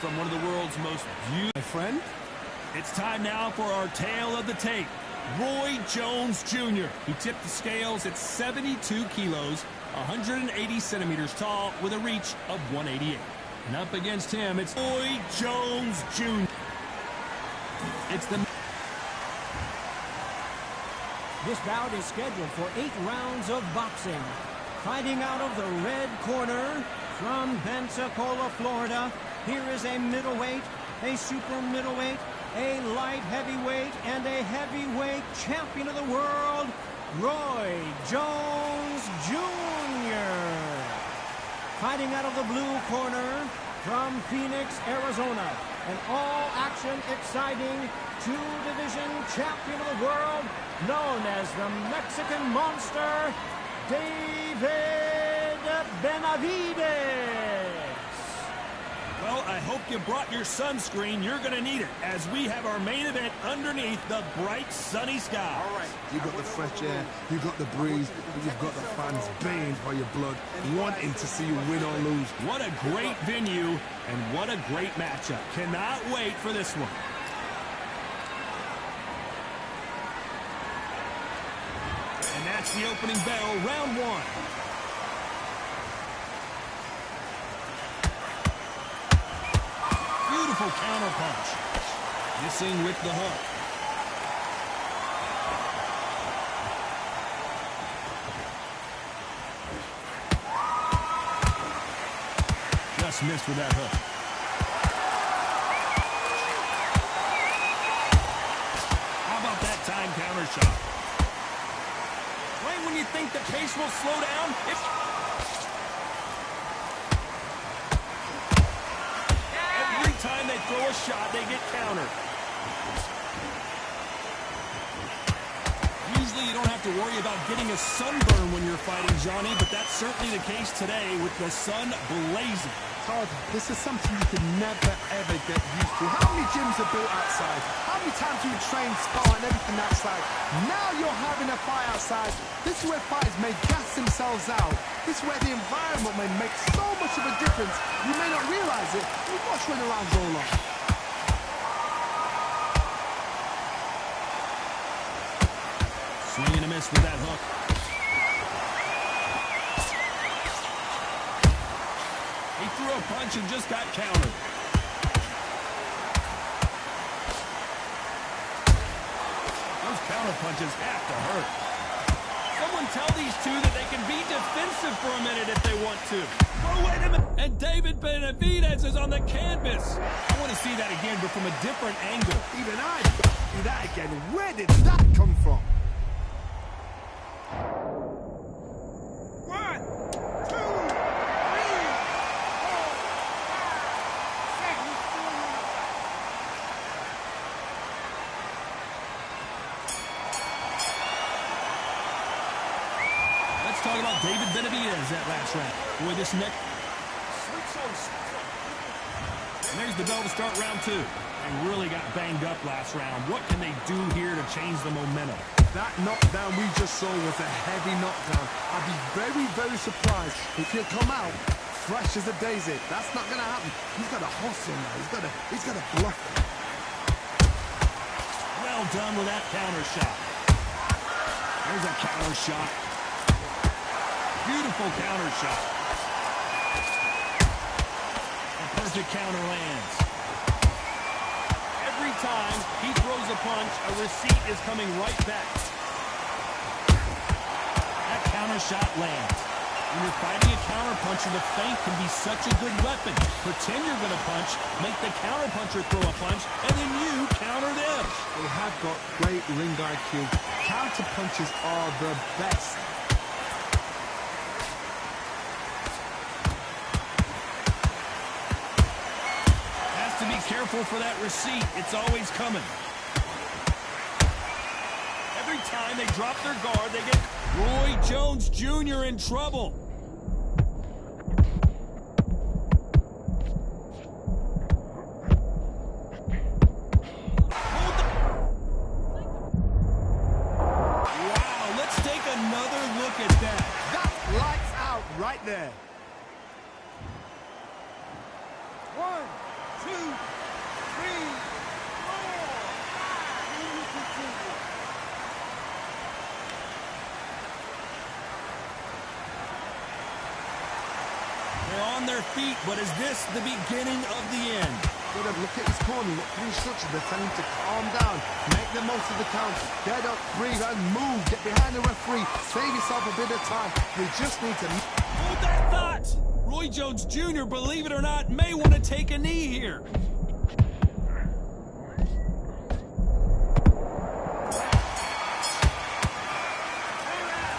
from one of the world's most beautiful... My friend? It's time now for our tale of the tape. Roy Jones Jr. He tipped the scales at 72 kilos, 180 centimeters tall, with a reach of 188. And up against him, it's Roy Jones Jr. It's the... This bout is scheduled for 8 rounds of boxing. Fighting out of the red corner from Pensacola, Florida, here is a middleweight, a super middleweight, a light heavyweight, and a heavyweight champion of the world, Roy Jones Jr. Fighting out of the blue corner from Phoenix, Arizona, an all-action, exciting two-division champion of the world, known as the Mexican Monster, David Benavidez. Well, I hope you brought your sunscreen. You're going to need it as we have our main event underneath the bright, sunny sky. All right. You got the fresh air, you got the breeze, and you've got the fans baying for your blood, wanting to see you win or lose. What a great venue, and what a great matchup. Cannot wait for this one. And that's the opening bell, round one. Beautiful counter punch. Missing with the hook. Just missed with that hook. How about that time counter shot? Right when you think the pace will slow down, every time they throw a shot, they get countered. Usually you don't have to worry about getting a sunburn when you're fighting, Johnny, but that's certainly the case today with the sun blazing. Todd, this is something you can never, ever get used to. How many gyms are built outside? How many times do you train, spar, and everything outside? Now you're having a fight outside. This is where fighters may gas themselves out. This is where the environment may make so much of a difference. You may not realize it. You watch when the rounds roll on. Swing and a miss with that hook. He threw a punch and just got countered. Those counter punches have to hurt. Someone tell these two that they can be defensive for a minute if they want to. Oh, wait a minute. And David Benavidez is on the canvas. I want to see that again, but from a different angle. Even I do that again. Where did that come from? Talk about David Benavidez that last round. Boy, this next... And there's the bell to start round two. They really got banged up last round. What can they do here to change the momentum? That knockdown we just saw was a heavy knockdown. I'd be very, very surprised if he'll come out fresh as a daisy. That's not going to happen. He's got to hustle now. He's got to bluff it. Well done with that counter shot. There's a counter shot. Beautiful counter shot. A perfect counter lands. Every time he throws a punch, a receipt is coming right back. That counter shot lands. When you're fighting a counter puncher, the feint can be such a good weapon. Pretend you're going to punch, make the counter puncher throw a punch, and then you counter them. They have got great ring IQ. Counter punches are the best. Careful for that receipt. It's always coming. Every time they drop their guard, they get Roy Jones Jr. in trouble. Wow, let's take another look at that. That's lights out right there. 1, 2. their feet, but is this the beginning of the end? Look at his corner, look at the instructions. They're telling him to calm down, make the most of the count, get up, breathe, and move. Get behind the referee, save yourself a bit of time. We just need to... Hold that thought! Roy Jones Jr., believe it or not, may want to take a knee here.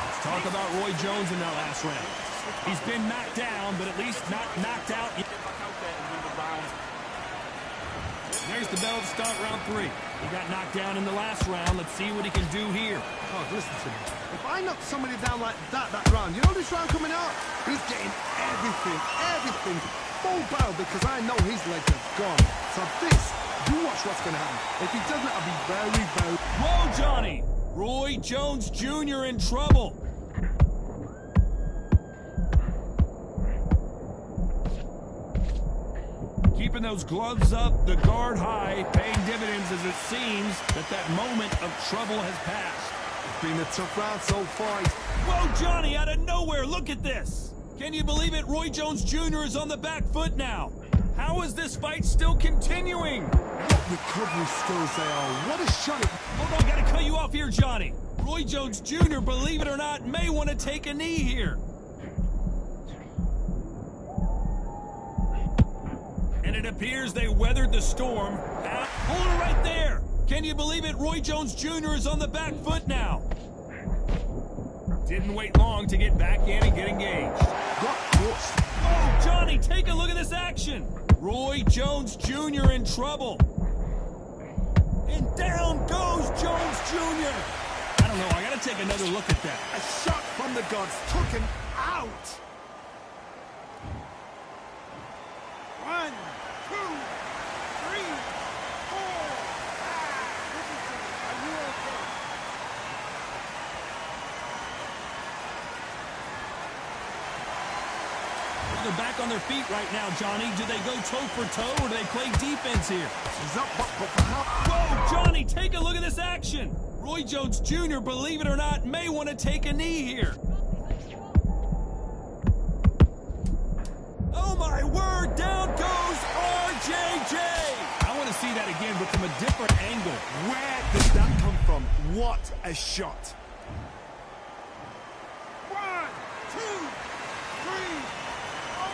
Let's talk about Roy Jones in that last round. He's been knocked down, but at least not knocked out. There's the bell to start round 3. He got knocked down in the last round. Let's see what he can do here. Oh, listen to me. If I knock somebody down like that round, you know this round coming out? He's getting everything full barrel because I know his legs are gone. So this, you watch what's going to happen. If he doesn't, I'll be very... Whoa, Johnny! Roy Jones Jr. in trouble. Keeping those gloves up, the guard high, paying dividends as it seems that moment of trouble has passed. It's been a tough round so far. Whoa, Johnny, out of nowhere, look at this. Can you believe it? Roy Jones Jr. is on the back foot now. How is this fight still continuing? What recovery skills they are. What a shot. Hold on, gotta cut you off here, Johnny. Roy Jones Jr., believe it or not, may want to take a knee here. And it appears they weathered the storm. Hold it right there. Can you believe it? Roy Jones Jr. is on the back foot now. Didn't wait long to get back in and get engaged. Oh, Johnny, take a look at this action. Roy Jones Jr. in trouble. And down goes Jones Jr. I don't know. I got to take another look at that. A shot from the gods took him out. 1, 2, 3, 4, 5. Are you okay? They're back on their feet right now, Johnny. Do they go toe for toe or do they play defense here? He's up, but for how? Whoa, Johnny, take a look at this action. Roy Jones Jr., believe it or not, may want to take a knee here. Oh, my word, down goes RJJ. I want to see that again, but from a different angle. Where did that come from? What a shot. 1, 2, 3, 4.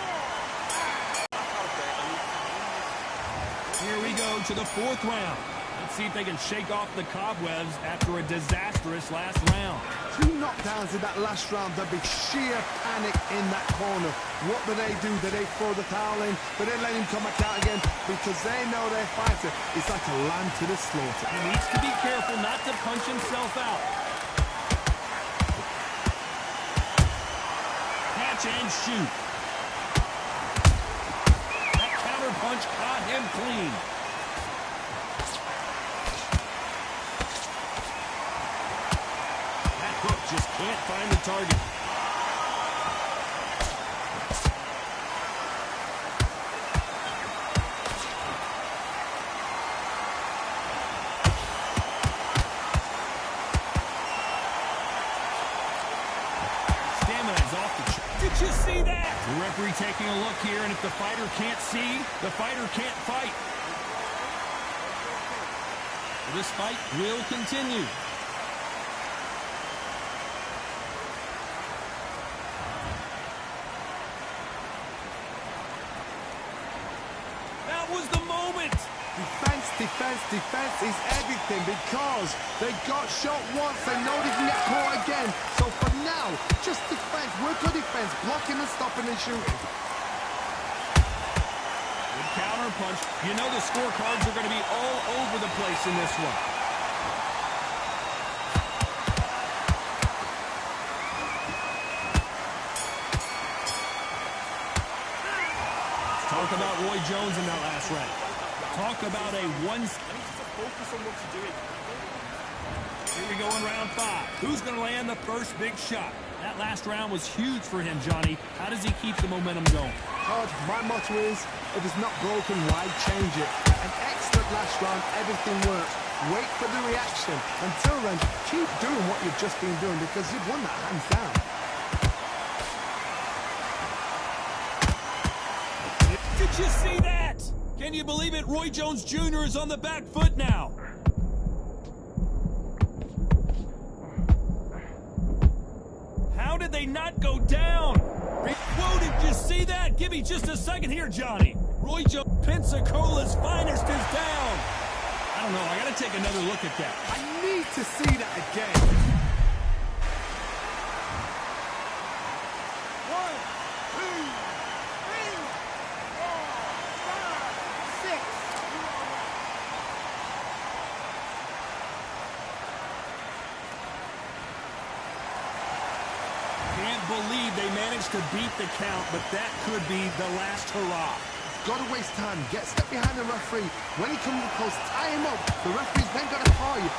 Here we go to the 4th round. Let's see if they can shake off the cobwebs after a disastrous last round. 2 knockdowns in that last round. There'll be sheer panic in that corner. What do? Do they throw the towel in? Do they let him come back out again? Because they know their fighter is like a lamb to the slaughter. He needs to be careful not to punch himself out. Catch and shoot. That counter punch caught him clean. That hook just can't find the target. Did you see that? The referee taking a look here, and if the fighter can't see, the fighter can't fight. This fight will continue. That was the moment. Defense is everything because they got shot once. They know they can get caught again. So for now, just defense. Work on defense. Blocking and stopping and shooting. Good counter punch. You know the scorecards are going to be all over the place in this one. Let's talk about Roy Jones in that last round. Talk about a one... Focus on what you're doing. Here we go in round 5. Who's going to land the first big shot? That last round was huge for him, Johnny. How does he keep the momentum going? Todd, my motto is, if it's not broken, why change it? An excellent last round, everything works. Wait for the reaction. Until then, keep doing what you've just been doing because you've won that hands down. Did you see that? Can you believe it? Roy Jones Jr. is on the back foot now. How did they not go down? Whoa, did you see that? Give me just a second here, Johnny. Roy Jones, Pensacola's finest, is down. I don't know. I got to take another look at that. I need to see that again. 1, 2, 3, 4, 5, 6. Can't believe they managed to beat the count, but that could be the last hurrah. Got to waste time. Get step behind the referee. When he comes close, tie him up. The referee's then got to call you.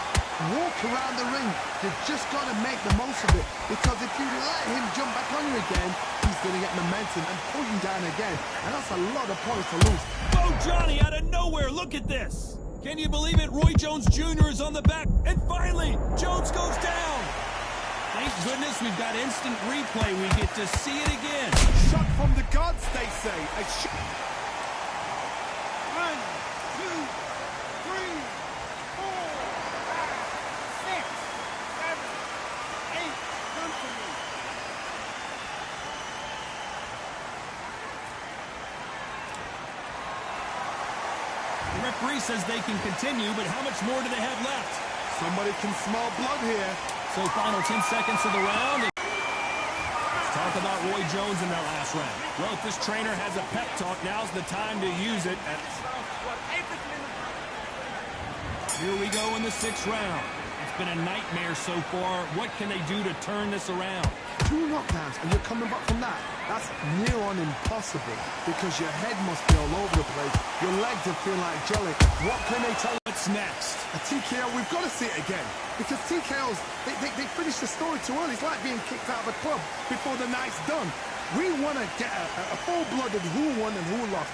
Walk around the ring. You've just got to make the most of it. Because if you let him jump back on you again, he's going to get momentum and pull you down again. And that's a lot of points to lose. Oh, Johnny, out of nowhere. Look at this. Can you believe it? Roy Jones Jr. is on the back. And finally, Jones goes down. Thank goodness we've got instant replay. We get to see it again. Shot from the gods, they say. A shot. 1, 2, 3, 4, 5, 6, 7, 8. Come to me. The referee says they can continue, but how much more do they have left? Somebody can smell blood here. So final 10 seconds of the round. Let's talk about Roy Jones in that last round. Well, if this trainer has a pep talk, now's the time to use it. Here we go in the 6th round. It's been a nightmare so far. What can they do to turn this around? 2 knockdowns and you're coming back from that. That's near on impossible because your head must be all over the place. Your legs are feeling like jelly. What can they tell you? What's next? A TKO, we've got to see it again. Because TKOs, they finish the story too early. It's like being kicked out of a club before the night's done. We want to get a full-blooded who won and who lost.